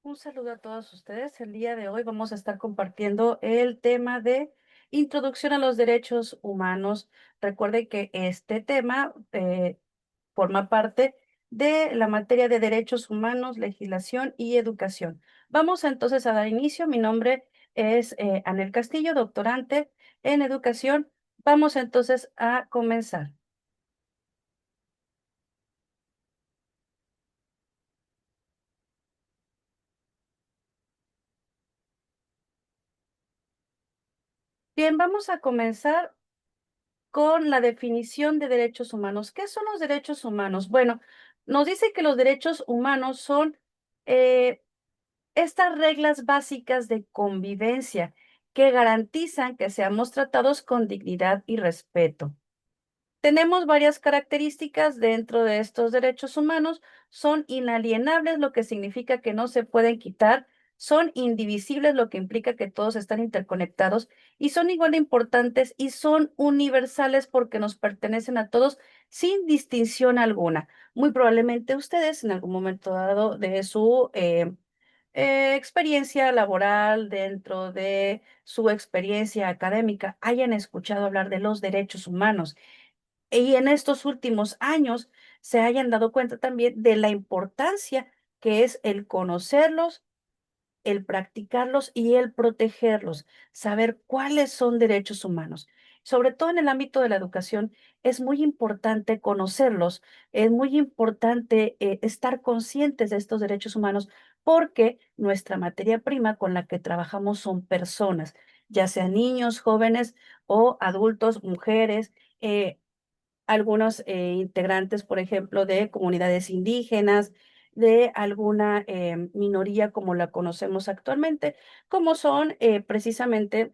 Un saludo a todos ustedes. El día de hoy vamos a estar compartiendo el tema de introducción a los derechos humanos. Recuerden que este tema forma parte de la materia de derechos humanos, legislación y educación. Vamos entonces a dar inicio. Mi nombre es Anel Castillo, doctorante en educación. Vamos entonces a comenzar. Bien, vamos a comenzar con la definición de derechos humanos. ¿Qué son los derechos humanos? Bueno, nos dice que los derechos humanos son eh, estas reglas básicas de convivencia que garantizan que seamos tratados con dignidad y respeto. Tenemos varias características dentro de estos derechos humanos. Son inalienables, lo que significa que no se pueden quitar. Son indivisibles, lo que implica que todos están interconectados y son igual de importantes y son universales porque nos pertenecen a todos sin distinción alguna. Muy probablemente ustedes en algún momento dado de su experiencia laboral, dentro de su experiencia académica, hayan escuchado hablar de los derechos humanos y en estos últimos años se hayan dado cuenta también de la importancia que es el conocerlos, el practicarlos y el protegerlos, saber cuáles son derechos humanos. Sobre todo en el ámbito de la educación, es muy importante conocerlos, es muy importante estar conscientes de estos derechos humanos porque nuestra materia prima con la que trabajamos son personas, ya sean niños, jóvenes o adultos, mujeres, algunos integrantes, por ejemplo, de comunidades indígenas, de alguna minoría como la conocemos actualmente, como son precisamente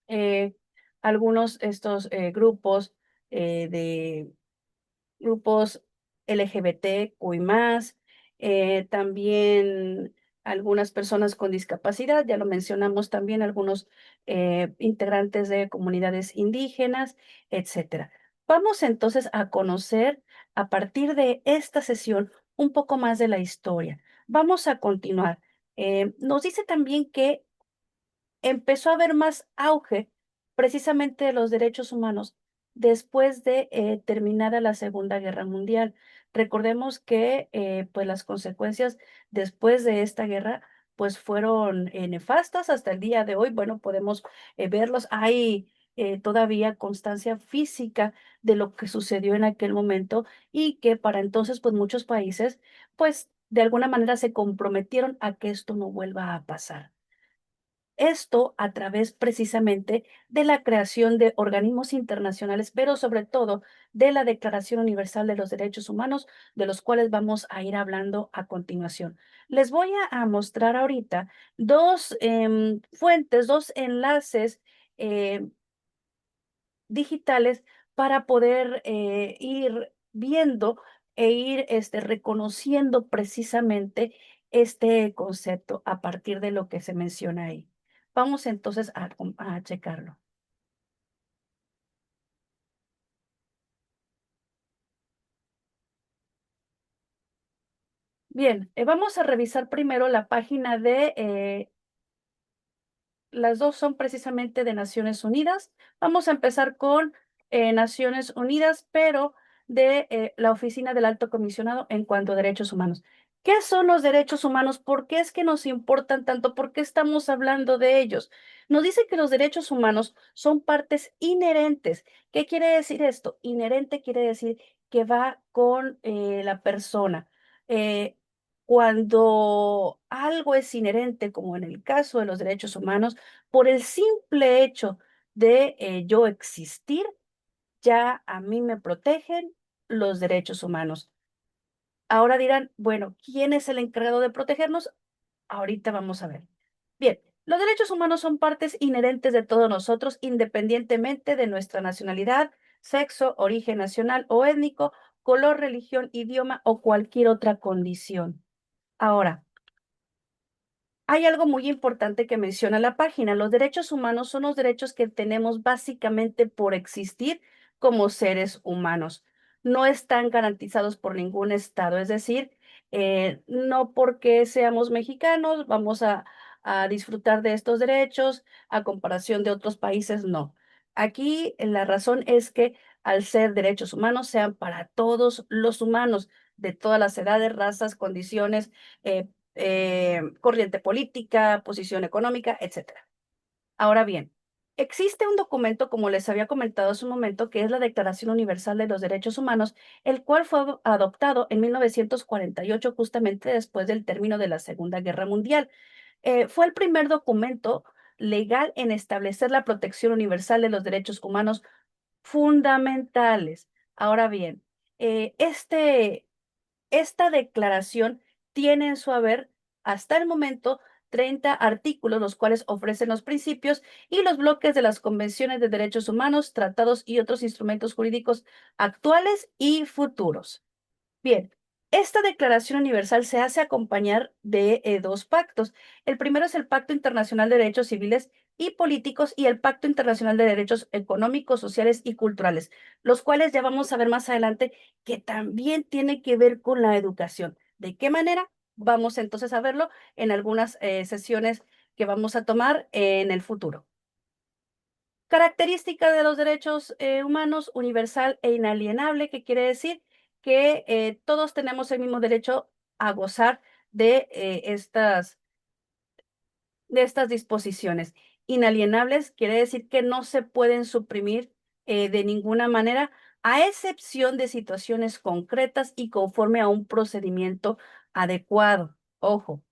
eh, algunos estos grupos de grupos LGBTQI+, también algunas personas con discapacidad, ya lo mencionamos también, algunos integrantes de comunidades indígenas, etcétera. Vamos entonces a conocer a partir de esta sesión un poco más de la historia. Vamos a continuar. Nos dice también que empezó a haber más auge precisamente de los derechos humanos después de terminada la Segunda Guerra Mundial. Recordemos que pues las consecuencias después de esta guerra pues fueron nefastas hasta el día de hoy. Bueno, podemos verlos. Hay todavía constancia física de lo que sucedió en aquel momento y que para entonces pues muchos países pues de alguna manera se comprometieron a que esto no vuelva a pasar. Esto a través precisamente de la creación de organismos internacionales, pero sobre todo de la Declaración Universal de los Derechos Humanos, de los cuales vamos a ir hablando a continuación. Les voy a mostrar ahorita dos fuentes, dos enlaces digitales para poder ir viendo e ir reconociendo precisamente este concepto a partir de lo que se menciona ahí. Vamos entonces a checarlo. Bien, vamos a revisar primero la página de las dos son precisamente de Naciones Unidas. Vamos a empezar con Naciones Unidas, pero de la Oficina del Alto Comisionado en cuanto a derechos humanos. ¿Qué son los derechos humanos? ¿Por qué es que nos importan tanto? ¿Por qué estamos hablando de ellos? Nos dice que los derechos humanos son partes inherentes. ¿Qué quiere decir esto? Inherente quiere decir que va con la persona. Eh, Cuando algo es inherente, como en el caso de los derechos humanos, por el simple hecho de yo existir, ya a mí me protegen los derechos humanos. Ahora dirán, bueno, ¿quién es el encargado de protegernos? Ahorita vamos a ver. Bien, los derechos humanos son partes inherentes de todos nosotros, independientemente de nuestra nacionalidad, sexo, origen nacional o étnico, color, religión, idioma o cualquier otra condición. Ahora, hay algo muy importante que menciona la página. Los derechos humanos son los derechos que tenemos básicamente por existir como seres humanos. No están garantizados por ningún estado. Es decir, No porque seamos mexicanos vamos a disfrutar de estos derechos a comparación de otros países, no. Aquí la razón es que al ser derechos humanos sean para todos los humanos de todas las edades, razas, condiciones, corriente política, posición económica, etcétera. Ahora bien, existe un documento, como les había comentado hace un momento, que es la Declaración Universal de los Derechos Humanos, el cual fue adoptado en 1948, justamente después del término de la Segunda Guerra Mundial. Fue el primer documento legal en establecer la protección universal de los derechos humanos fundamentales. Ahora bien, esta declaración tiene en su haber hasta el momento 30 artículos, los cuales ofrecen los principios y los bloques de las convenciones de derechos humanos, tratados y otros instrumentos jurídicos actuales y futuros. Bien, esta Declaración Universal se hace acompañar de dos pactos. El primero es el Pacto Internacional de Derechos Civiles y Políticos y el Pacto Internacional de Derechos Económicos, Sociales y Culturales, los cuales ya vamos a ver más adelante que también tiene que ver con la educación. ¿De qué manera? Vamos entonces a verlo en algunas sesiones que vamos a tomar en el futuro. Característica de los derechos humanos, universal e inalienable, que quiere decir que todos tenemos el mismo derecho a gozar de, de estas disposiciones. Inalienables quiere decir que no se pueden suprimir de ninguna manera, a excepción de situaciones concretas y conforme a un procedimiento adecuado. Ojo.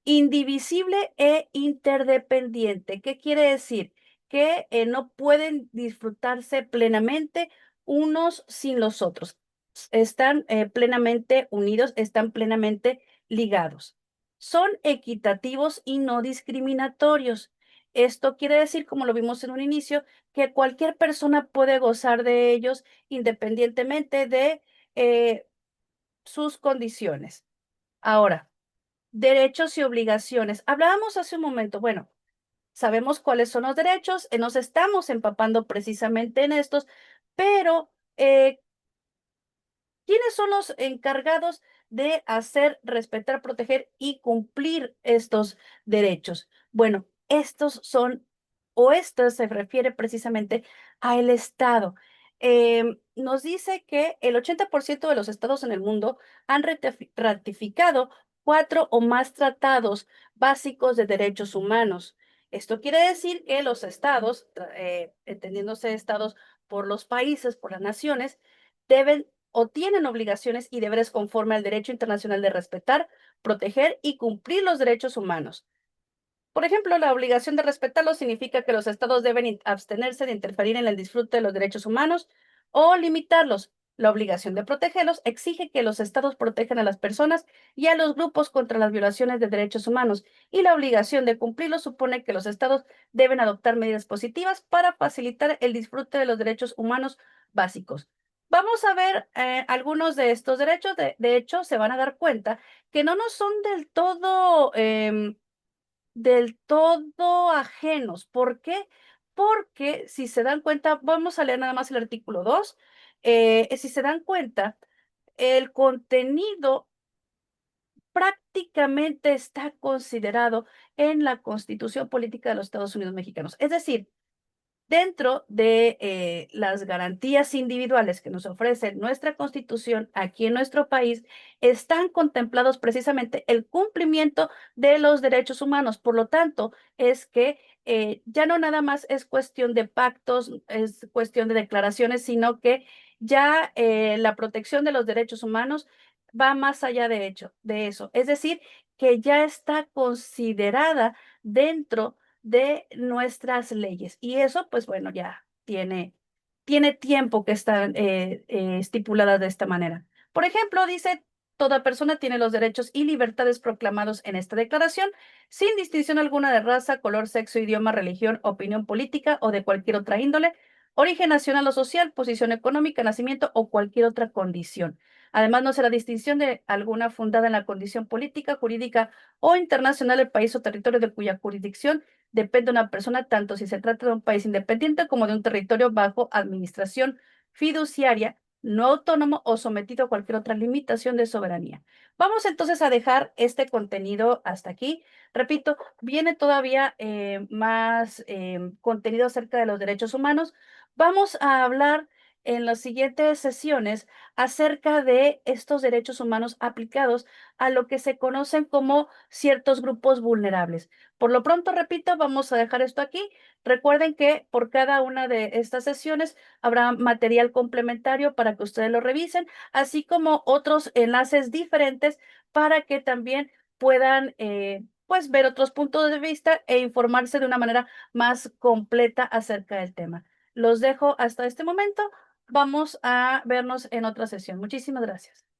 Indivisible e interdependiente. ¿Qué quiere decir? Que no pueden disfrutarse plenamente unos sin los otros. Están plenamente unidos, están plenamente ligados. Son equitativos y no discriminatorios. Esto quiere decir, como lo vimos en un inicio, que cualquier persona puede gozar de ellos independientemente de sus condiciones. Ahora, derechos y obligaciones. Hablábamos hace un momento, bueno, sabemos cuáles son los derechos, nos estamos empapando precisamente en estos, pero ¿quiénes son los encargados de hacer, respetar, proteger y cumplir estos derechos? Bueno, estos son, o esto se refiere precisamente al Estado. Nos dice que el 80% de los estados en el mundo han ratificado 4 o más tratados básicos de derechos humanos. Esto quiere decir que los estados, entendiéndose estados por los países, por las naciones, deben o tienen obligaciones y deberes conforme al derecho internacional de respetar, proteger y cumplir los derechos humanos. Por ejemplo, la obligación de respetarlos significa que los estados deben abstenerse de interferir en el disfrute de los derechos humanos o limitarlos. La obligación de protegerlos exige que los estados protejan a las personas y a los grupos contra las violaciones de derechos humanos, y la obligación de cumplirlos supone que los estados deben adoptar medidas positivas para facilitar el disfrute de los derechos humanos básicos. Vamos a ver algunos de estos derechos. De hecho, se van a dar cuenta que no nos son del todo ajenos. ¿Por qué? Porque si se dan cuenta, vamos a leer nada más el artículo 2. Si se dan cuenta, el contenido prácticamente está considerado en la Constitución Política de los Estados Unidos Mexicanos. Es decir, dentro de las garantías individuales que nos ofrece nuestra Constitución aquí en nuestro país, están contemplados precisamente el cumplimiento de los derechos humanos. Por lo tanto, es que ya no nada más es cuestión de pactos, es cuestión de declaraciones, sino que ya la protección de los derechos humanos va más allá de eso. Es decir, que ya está considerada dentro de nuestras leyes. Y eso, pues bueno, ya tiene tiempo que están estipuladas de esta manera. Por ejemplo, dice, toda persona tiene los derechos y libertades proclamados en esta declaración, sin distinción alguna de raza, color, sexo, idioma, religión, opinión política o de cualquier otra índole, origen nacional o social, posición económica, nacimiento o cualquier otra condición. Además, no será distinción de alguna fundada en la condición política, jurídica o internacional del país o territorio de cuya jurisdicción depende una persona, tanto si se trata de un país independiente como de un territorio bajo administración fiduciaria no autónomo o sometido a cualquier otra limitación de soberanía. Vamos entonces a dejar este contenido hasta aquí. Repito, viene todavía más contenido acerca de los derechos humanos. Vamos a hablar en las siguientes sesiones acerca de estos derechos humanos aplicados a lo que se conocen como ciertos grupos vulnerables. Por lo pronto, repito, vamos a dejar esto aquí. Recuerden que por cada una de estas sesiones habrá material complementario para que ustedes lo revisen, así como otros enlaces diferentes para que también puedan pues ver otros puntos de vista e informarse de una manera más completa acerca del tema. Los dejo hasta este momento. Vamos a vernos en otra sesión. Muchísimas gracias.